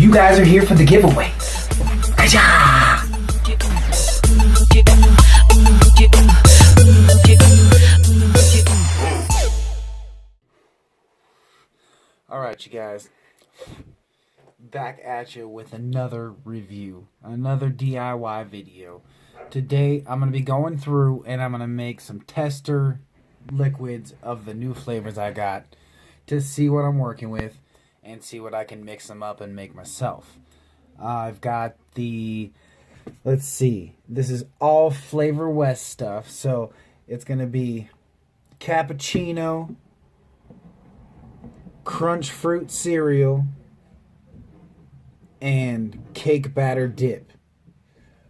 you guys are here for the giveaways. Ka-cha! Alright, you guys. Back at you with another review. Another DIY video. Today, I'm going to be going through and I'm going to make some tester liquids of the new flavors I got to see what I'm working with and see what I can mix them up and make myself. I've got the, let's see, this is all Flavor West stuff. So it's going to be cappuccino, crunch fruit cereal, and cake batter dip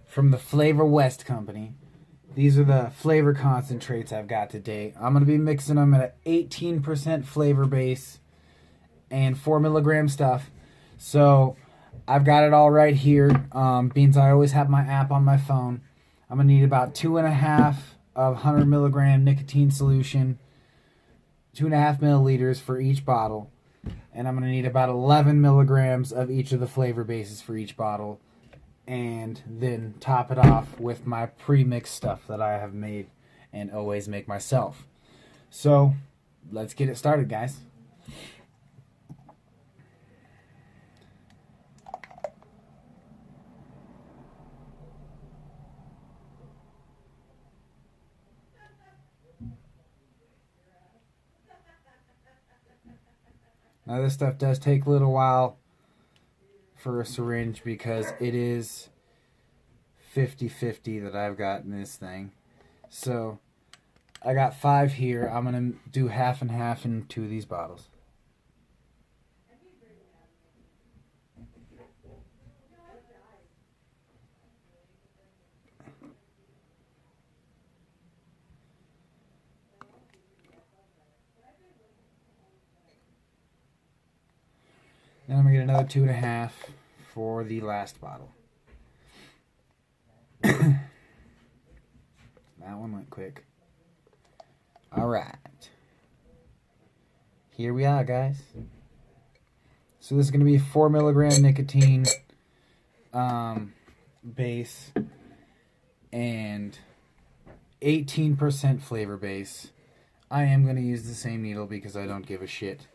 from the Flavor West company. These are the flavor concentrates I've got today. I'm going to be mixing them at an 18% flavor base and 4 milligram stuff. So I've got it all right here. Beans, I always have my app on my phone. I'm going to need about 2.5 of 100 milligram nicotine solution, 2.5 milliliters for each bottle. And I'm going to need about 11 milligrams of each of the flavor bases for each bottle. And then top it off with my pre-mixed stuff that I have made and always make myself. So, let's get it started, guys. Now this stuff does take a little while for a syringe because it is 50-50 that I've got in this thing. So I got 5 here. I'm going to do half and half in 2 of these bottles. Then I'm going to get another 2.5 for the last bottle. That one went quick. Alright. Here we are, guys. So this is going to be a 4 milligram nicotine base and 18% flavor base. I am going to use the same needle because I don't give a shit.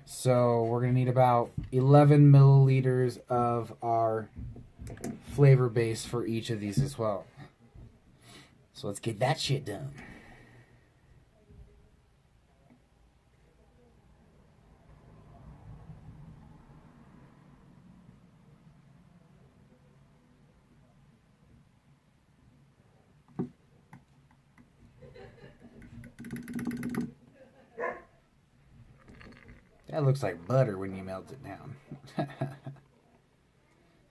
So we're going to need about 11 milliliters of our flavor base for each of these as well. So let's get that shit done. That looks like butter when you melt it down.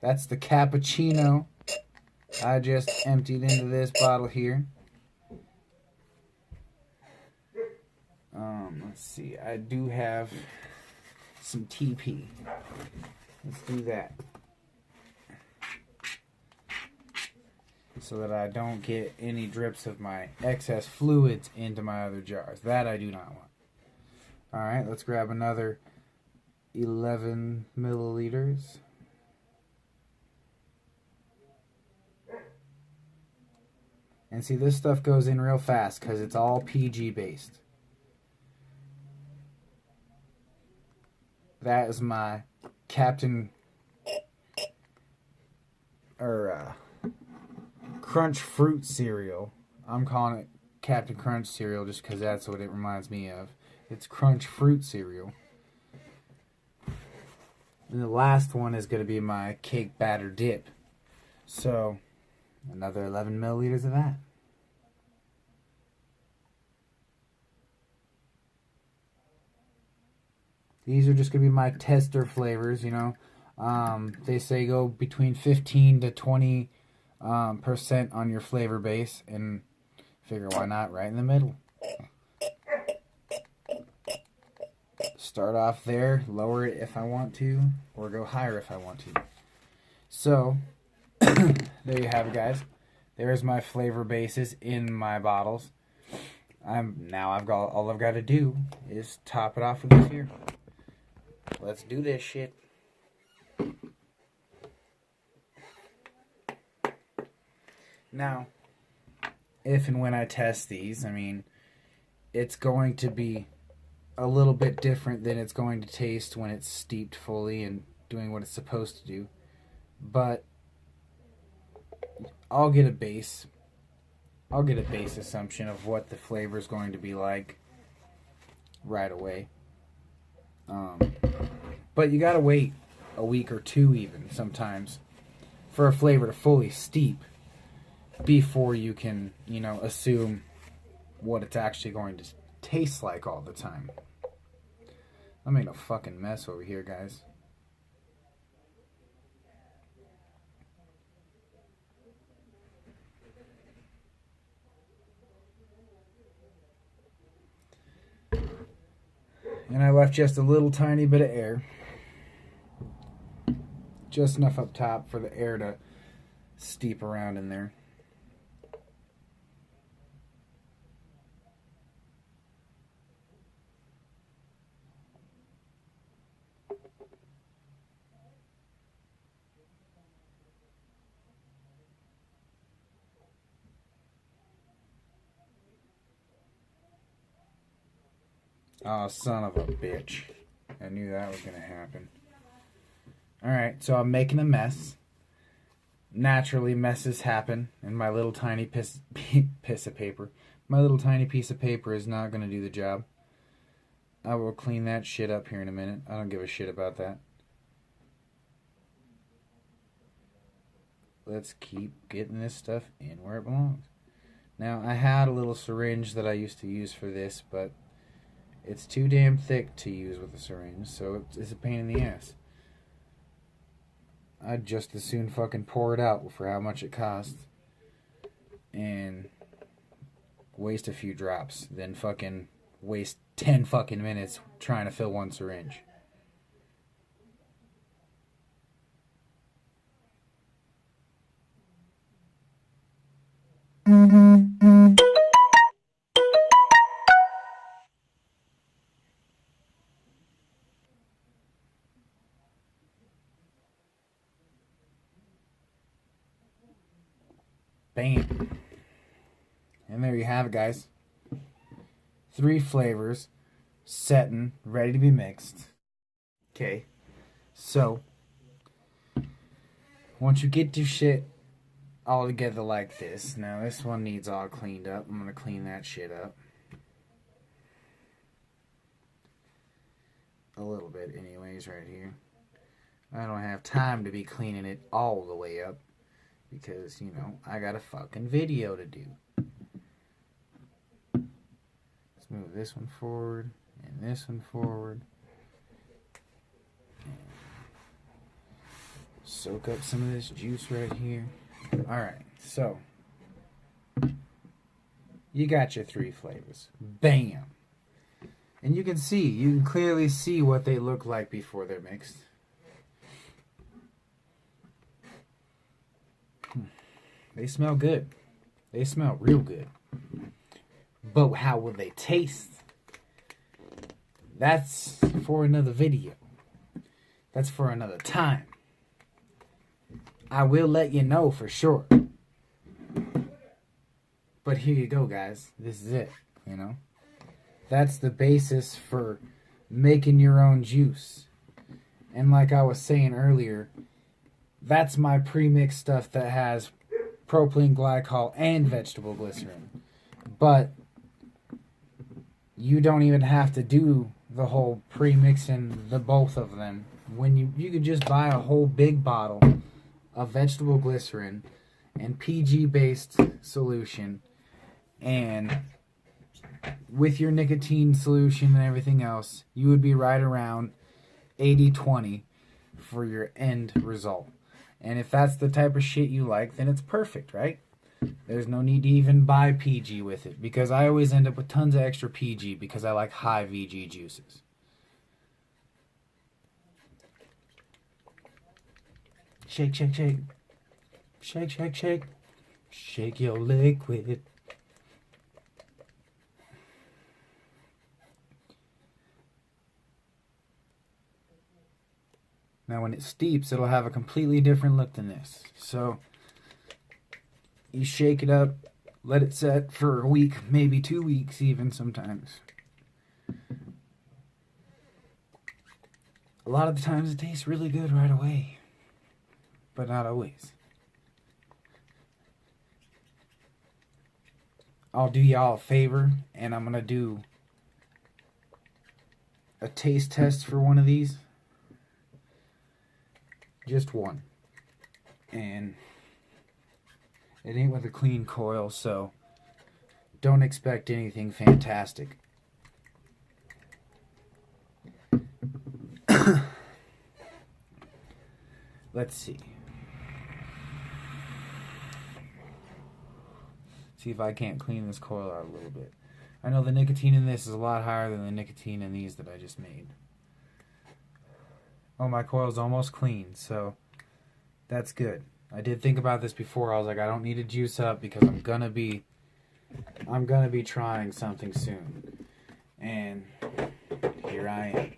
That's the cappuccino I just emptied into this bottle here. Let's see. I do have some TP. Let's do that. So that I don't get any drips of my excess fluids into my other jars. That I do not want. Alright, let's grab another 11 milliliters. And see, this stuff goes in real fast because it's all PG based. That is my Crunch fruit cereal. I'm calling it Captain Crunch cereal just because that's what it reminds me of. It's Crunch fruit cereal. And the last one is going to be my cake batter dip. So, another 11 milliliters of that. These are just going to be my tester flavors, you know. They say go between 15 to 20% on your flavor base. And figure why not right in the middle. Start off there, lower it if I want to, or go higher if I want to. So, there you have it, guys. There's my flavor bases in my bottles. Now all I've got to do is top it off with this here. Let's do this shit. Now, if and when I test these, I mean, it's going to be a little bit different than it's going to taste when it's steeped fully and doing what it's supposed to do. But I'll get a base assumption of what the flavor is going to be like right away. But you gotta wait a week or two even sometimes for a flavor to fully steep before you can, assume what it's actually going to taste like all the time. I'm making a fucking mess over here, guys. And I left just a little tiny bit of air. Just enough up top for the air to steep around in there. Oh, son of a bitch. I knew that was going to happen. Alright, so I'm making a mess. Naturally, messes happen, and my little tiny piece of paper. My little tiny piece of paper is not going to do the job. I will clean that shit up here in a minute. I don't give a shit about that. Let's keep getting this stuff in where it belongs. Now, I had a little syringe that I used to use for this, but it's too damn thick to use with a syringe, so it's a pain in the ass. I'd just as soon fucking pour it out for how much it costs and waste a few drops than fucking waste 10 fucking minutes trying to fill one syringe. Bam. And there you have it, guys. 3 flavors, setting, ready to be mixed. Okay, so once you get your shit all together like this, now this one needs all cleaned up. I'm going to clean that shit up. A little bit anyways right here. I don't have time to be cleaning it all the way up because, I got a fucking video to do. Let's move this one forward and this one forward. And soak up some of this juice right here. Alright, so you got your 3 flavors. Bam! And you can clearly see what they look like before they're mixed. They smell good. They smell real good. But how will they taste? That's for another video. That's for another time. I will let you know for sure. But here you go, guys. This is it, That's the basis for making your own juice. And like I was saying earlier, that's my pre-mixed stuff that has propylene glycol and vegetable glycerin. But you don't even have to do the whole pre-mixing the both of them. When you could just buy a whole big bottle of vegetable glycerin and PG based solution, and with your nicotine solution and everything else, you would be right around 80-20 for your end result. And if that's the type of shit you like, then it's perfect, right? There's no need to even buy PG with it, because I always end up with tons of extra PG because I like high VG juices. Shake, shake, shake. Shake, shake, shake. Shake your liquid. Now when it steeps, it'll have a completely different look than this. So You shake it up, let it set for a week, maybe 2 weeks even sometimes. A lot of the times it tastes really good right away, but not always. I'll do y'all a favor, and I'm going to do a taste test for one of these. Just one. And it ain't with a clean coil, so don't expect anything fantastic. Let's see. See if I can't clean this coil out a little bit. I know the nicotine in this is a lot higher than the nicotine in these that I just made. Oh, my coil's almost clean, so that's good. I did think about this before. I was like, I don't need to juice up because I'm gonna be trying something soon. And here I am.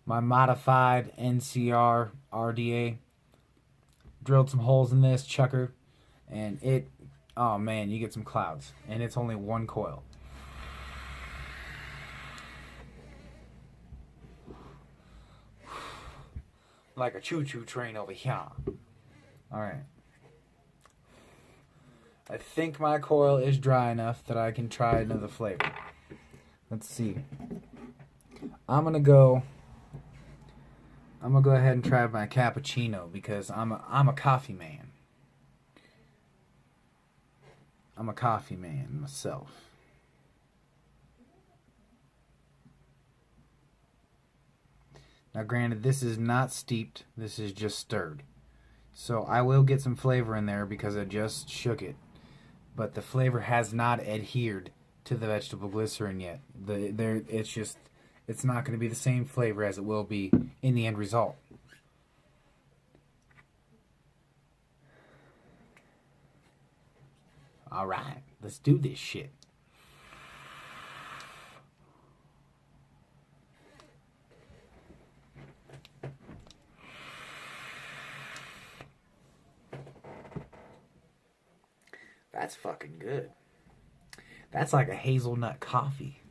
My modified NCR RDA. Drilled some holes in this chucker, and it, oh man, you get some clouds, and it's only one coil. Like a choo-choo train over here. Alright. I think my coil is dry enough that I can try another flavor. Let's see. I'm gonna go ahead and try my cappuccino because I'm a coffee man. I'm a coffee man myself. Now granted, this is not steeped, this is just stirred. So I will get some flavor in there because I just shook it. But the flavor has not adhered to the vegetable glycerin yet. It's not going to be the same flavor as it will be in the end result. Alright, let's do this shit. That's fucking good. That's like a hazelnut coffee.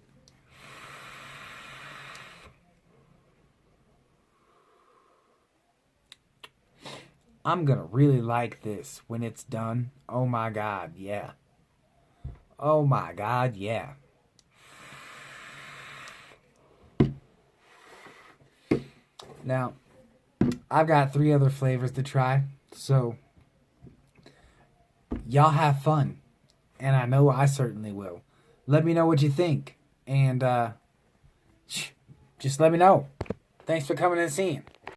I'm gonna really like this when it's done. Oh my god, yeah. Oh my god, yeah. Now, I've got 3 other flavors to try, so y'all have fun. And I know I certainly will. Let me know what you think. And just let me know. Thanks for coming and seeing.